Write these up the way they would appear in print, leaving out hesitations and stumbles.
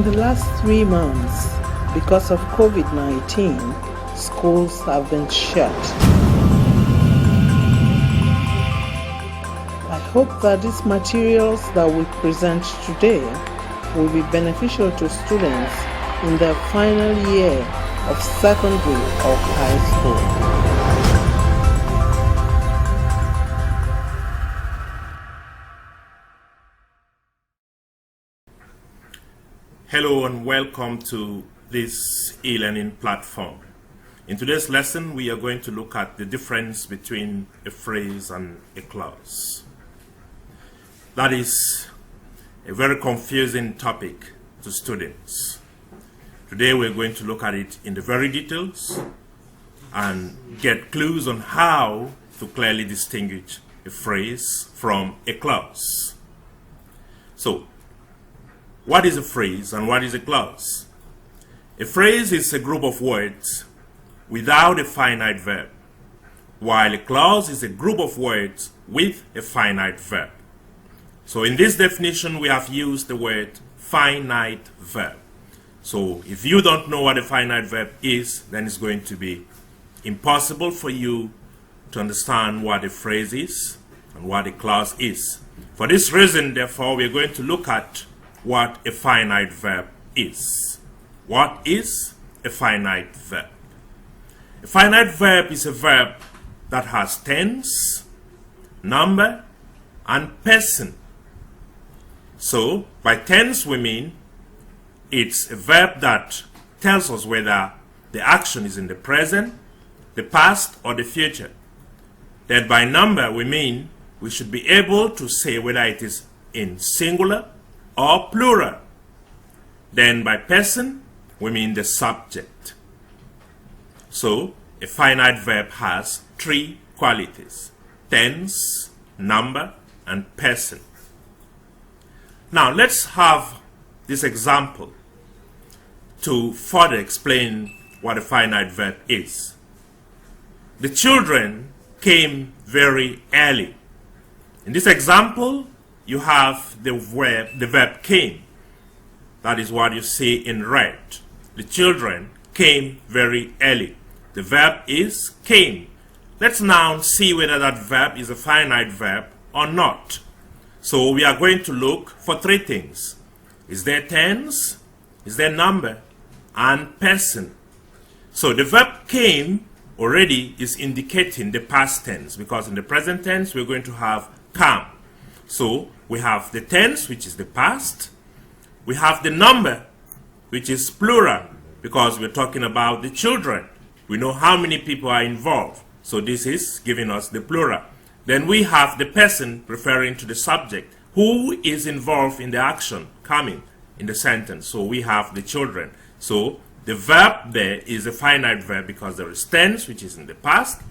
the last 3 months, because of COVID-19, schools have been shut. I hope that these materials that we present today will be beneficial to students in their final year of secondary or high school. Hello and welcome to this e-learning platform. In today's lesson, we are going to look at the difference between a phrase and a clause. That is a very confusing topic to students. Today we're going to look at it in the very details and get clues on how to clearly distinguish a phrase from a clause. So, what is a phrase and what is a clause? A phrase is a group of words without a finite verb, while a clause is a group of words with a finite verb. So in this definition, we have used the word finite verb. So if you don't know what a finite verb is, then it's going to be impossible for you to understand what a phrase is and what a clause is. For this reason, therefore, we're going to look at what a finite verb is. What is a finite verb? A finite verb is a verb that has tense, number, and person. So, by tense we mean it's a verb that tells us whether the action is in the present, the past, or the future. Then by number we mean we should be able to say whether it is in singular or plural. Then by person, we mean the subject. So, a finite verb has 3 qualities: tense, number, and person. Now, let's have this example to further explain what a finite verb is. The children came very early. In this example, you have the verb came. That is what you see in red. The children came very early. The verb is came. Let's now see whether that verb is a finite verb or not. So we are going to look for 3 things. Is there tense? Is there number? And person. So the verb came already is indicating the past tense, because in the present tense we're going to have come. So we have the tense, which is the past. We have the number, which is plural, because we're talking about the children. We know how many people are involved. So this is giving us the plural. Then we have the person, referring to the subject, who is involved in the action coming in the sentence. So we have the children. So the verb there is a finite verb because there is tense, which is in the past.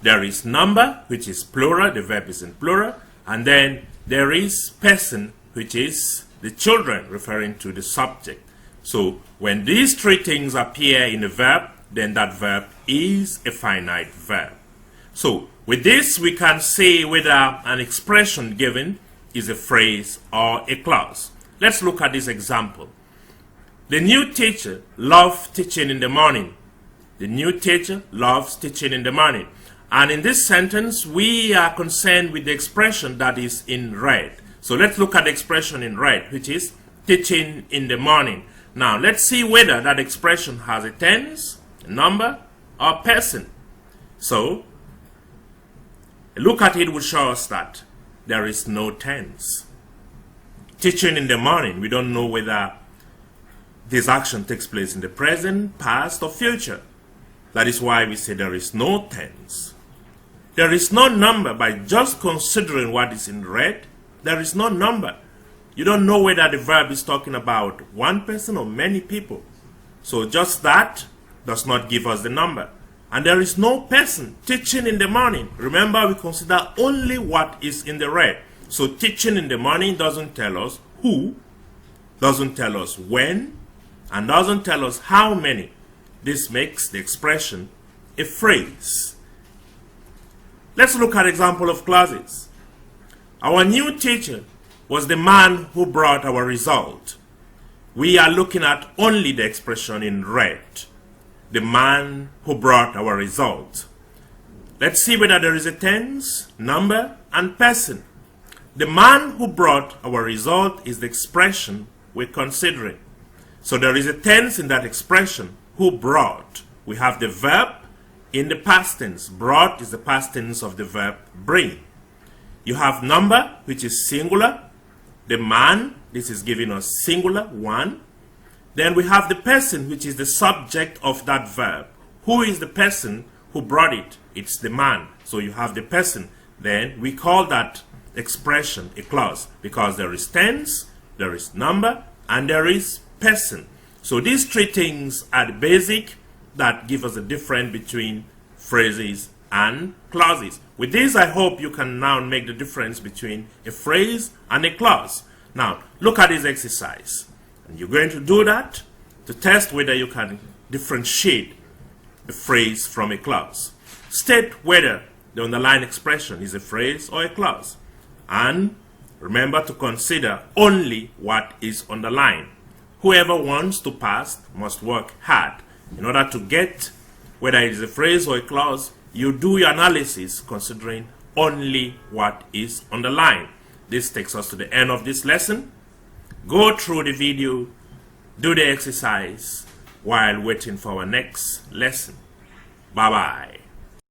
There is number, which is plural. The verb is in plural. And then there is person, which is the children, referring to the subject. So when these 3 things appear in a verb, then that verb is a finite verb. So with this, we can say whether an expression given is a phrase or a clause. Let's look at this example. The new teacher loves teaching in the morning. The new teacher loves teaching in the morning. And in this sentence, we are concerned with the expression that is in red. So let's look at the expression in red, which is teaching in the morning. Now, let's see whether that expression has a tense, a number, or person. So, a look at it will show us that there is no tense. Teaching in the morning, we don't know whether this action takes place in the present, past, or future. That is why we say there is no tense. There is no number. By just considering what is in red, there is no number. You don't know whether the verb is talking about one person or many people. So just that does not give us the number. And there is no person. Teaching in the morning. Remember, we consider only what is in the red. So teaching in the morning doesn't tell us who, doesn't tell us when, and doesn't tell us how many. This makes the expression a phrase. Let's look at example of clauses. Our new teacher was the man who brought our result. we are looking at only the expression in red, the man who brought our result. Let's see whether there is a tense, number, and person. The man who brought our result is the expression we're considering. So there is a tense in that expression, who brought. We have the verb in the past tense. Brought is the past tense of the verb bring. You have number, which is singular. The man, this is giving us singular, one. Then we have the person, which is the subject of that verb. Who is the person who brought it? It's the man. So you have the person. Then we call that expression a clause, because there is tense, there is number, and there is person. So these three things are the basic that give us a difference between phrases and clauses. With this, I hope you can now make the difference between a phrase and a clause. Now, look at this exercise. And you're going to do that to test whether you can differentiate a phrase from a clause. State whether the underlying expression is a phrase or a clause. And remember to consider only what is underlined. Whoever wants to pass must work hard. In order to get whether it is a phrase or a clause, you do your analysis considering only what is underlined. This takes us to the end of this lesson. Go through the video, do the exercise while waiting for our next lesson. Bye-bye.